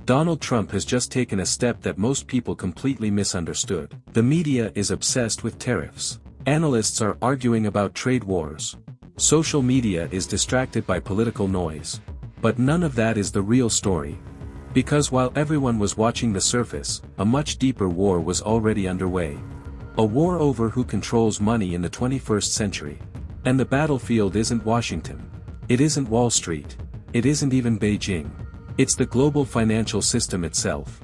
Donald Trump has just taken a step that most people completely misunderstood. The media is obsessed with tariffs. Analysts are arguing about trade wars. Social media is distracted by political noise. But none of that is the real story. Because while everyone was watching the surface, a much deeper war was already underway. A war over who controls money in the 21st century. And the battlefield isn't Washington. It isn't Wall Street. It isn't even Beijing. It's the global financial system itself.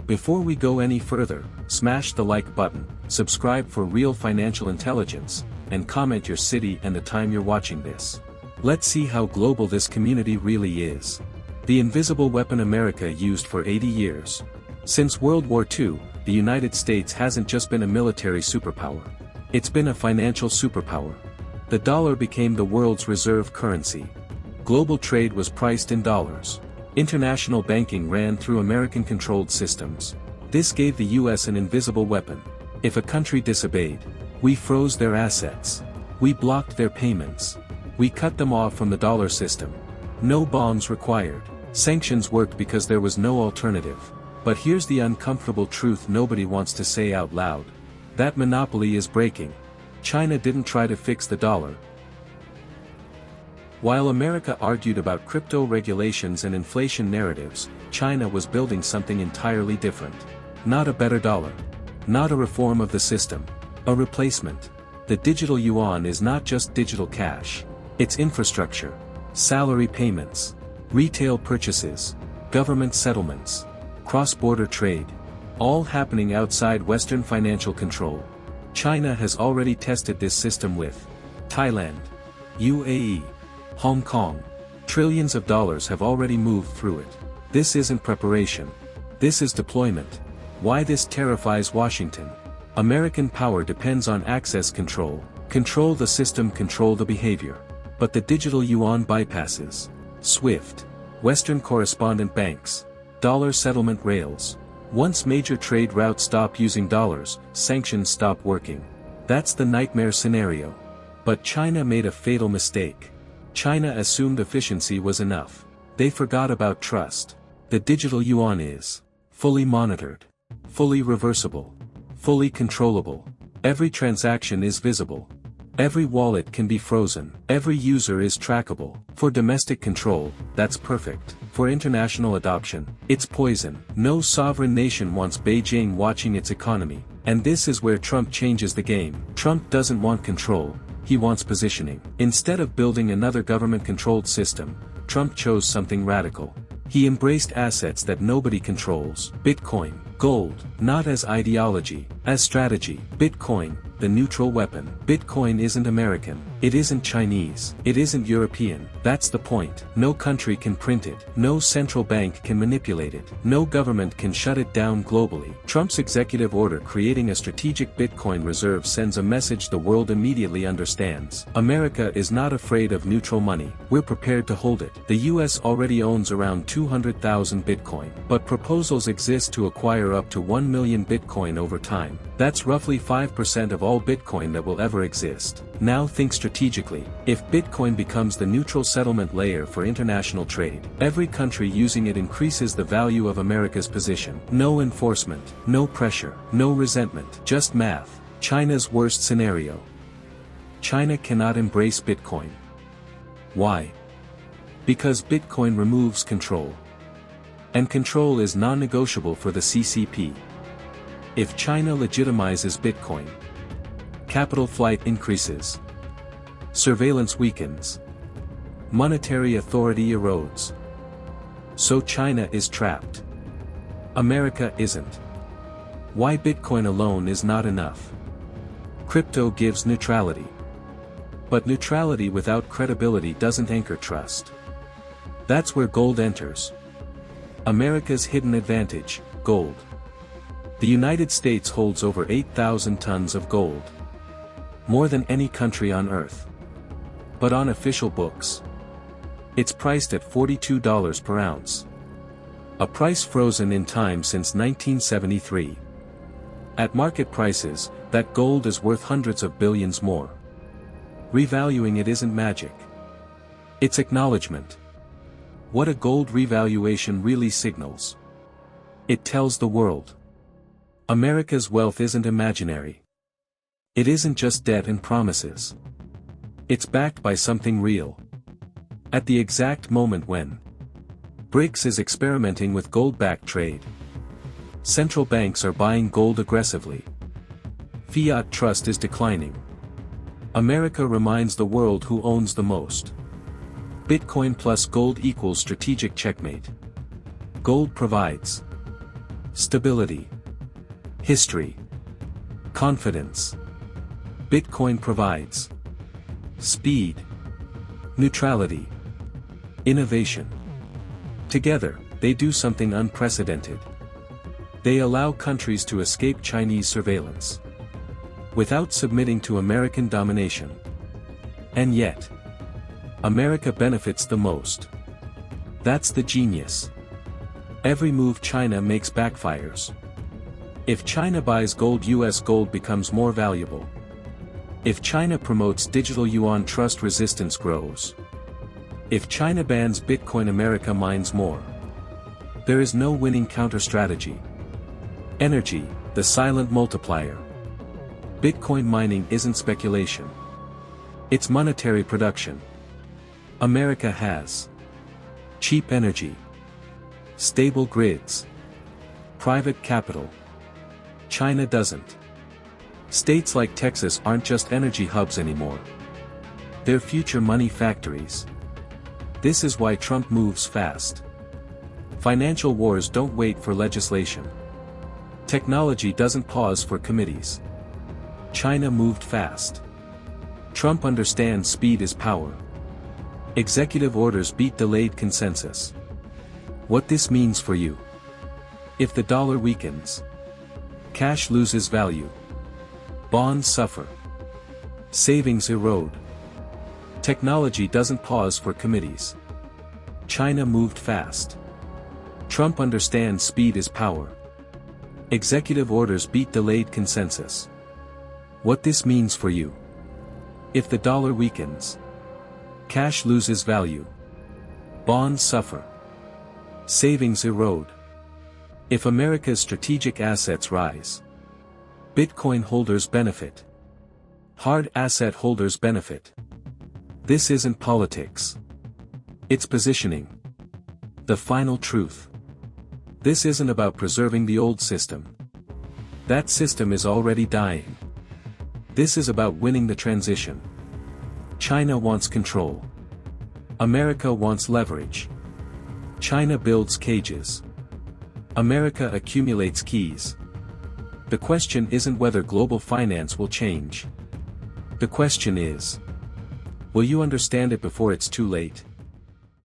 Before we go any further, smash the like button, subscribe for real financial intelligence, and comment your city and the time you're watching this. Let's see how global this community really is. The invisible weapon America used for 80 years. Since World War II, the United States hasn't just been a military superpower. It's been a financial superpower. The dollar became the world's reserve currency. Global trade was priced in dollars. International banking ran through American-controlled systems. This gave the US an invisible weapon. If a country disobeyed, we froze their assets. We blocked their payments. We cut them off from the dollar system. No bonds required. Sanctions worked because there was no alternative. But here's the uncomfortable truth nobody wants to say out loud. That monopoly is breaking. China didn't try to fix the dollar. While America argued about crypto regulations and inflation narratives, China was building something entirely different. Not a better dollar. Not a reform of the system. A replacement. The digital yuan is not just digital cash. It's infrastructure. Salary payments. Retail purchases. Government settlements. Cross-border trade. All happening outside Western financial control. China has already tested this system with Thailand, UAE, Hong Kong. Trillions of dollars have already moved through it. This isn't preparation. This is deployment. Why this terrifies Washington? American power depends on access control. Control the system, control the behavior. But the digital yuan bypasses SWIFT, Western correspondent banks, dollar settlement rails. Once major trade routes stop using dollars, sanctions stop working. That's the nightmare scenario. But China made a fatal mistake. China assumed efficiency was enough. They forgot about trust. The digital yuan is fully monitored, fully reversible, fully controllable. Every transaction is visible. Every wallet can be frozen. Every user is trackable. For domestic control, that's perfect. For international adoption, it's poison. No sovereign nation wants Beijing watching its economy. And this is where Trump changes the game. Trump doesn't want control. He wants positioning. Instead of building another government-controlled system, Trump chose something radical. He embraced assets that nobody controls. Bitcoin, gold, not as ideology, as strategy. Bitcoin, the neutral weapon. Bitcoin isn't American. It isn't Chinese. It isn't European. That's the point. No country can print it. No central bank can manipulate it. No government can shut it down globally. Trump's executive order creating a strategic Bitcoin reserve sends a message the world immediately understands. America is not afraid of neutral money. We're prepared to hold it. The US already owns around 200,000 Bitcoin. But proposals exist to acquire up to 1 million Bitcoin over time. That's roughly 5% of all Bitcoin that will ever exist. Now think strategically. If Bitcoin becomes the neutral settlement layer for international trade, every country using it increases the value of America's position. No enforcement, no pressure, no resentment, just math. China's worst scenario. China cannot embrace Bitcoin. Why? Because Bitcoin removes control. And control is non-negotiable for the CCP. If China legitimizes Bitcoin, capital flight increases. Surveillance weakens. Monetary authority erodes. So China is trapped. America isn't. Why Bitcoin alone is not enough. Crypto gives neutrality. But neutrality without credibility doesn't anchor trust. That's where gold enters. America's hidden advantage, gold. The United States holds over 8,000 tons of gold. More than any country on Earth. But on official books, it's priced at $42 per ounce. A price frozen in time since 1973. At market prices, that gold is worth hundreds of billions more. Revaluing it isn't magic. It's acknowledgement. What a gold revaluation really signals. It tells the world. America's wealth isn't imaginary. It isn't just debt and promises. It's backed by something real. At the exact moment when BRICS is experimenting with gold-backed trade, central banks are buying gold aggressively, fiat trust is declining, America reminds the world who owns the most. Bitcoin plus gold equals strategic checkmate. Gold provides stability, history, confidence. Bitcoin provides speed, neutrality, innovation. Together, they do something unprecedented. They allow countries to escape Chinese surveillance without submitting to American domination. And yet, America benefits the most. That's the genius. Every move China makes backfires. If China buys gold, US gold becomes more valuable. If China promotes digital yuan, trust resistance grows. If China bans Bitcoin, America mines more. There is no winning counter-strategy. Energy, the silent multiplier. Bitcoin mining isn't speculation. It's monetary production. America has cheap energy, stable grids, private capital. China doesn't. States like Texas aren't just energy hubs anymore. They're future money factories. This is why Trump moves fast. Financial wars don't wait for legislation. Technology doesn't pause for committees. China moved fast. Trump understands speed is power. Executive orders beat delayed consensus. What this means for you. If the dollar weakens, cash loses value. Bonds suffer. Savings erode. Technology doesn't pause for committees. China moved fast. Trump understands speed is power. Executive orders beat delayed consensus. What this means for you. If the dollar weakens, cash loses value. Bonds suffer. Savings erode. If America's strategic assets rise, Bitcoin holders benefit. Hard asset holders benefit. This isn't politics. It's positioning. The final truth. This isn't about preserving the old system. That system is already dying. This is about winning the transition. China wants control. America wants leverage. China builds cages. America accumulates keys. The question isn't whether global finance will change. The question is, will you understand it before it's too late?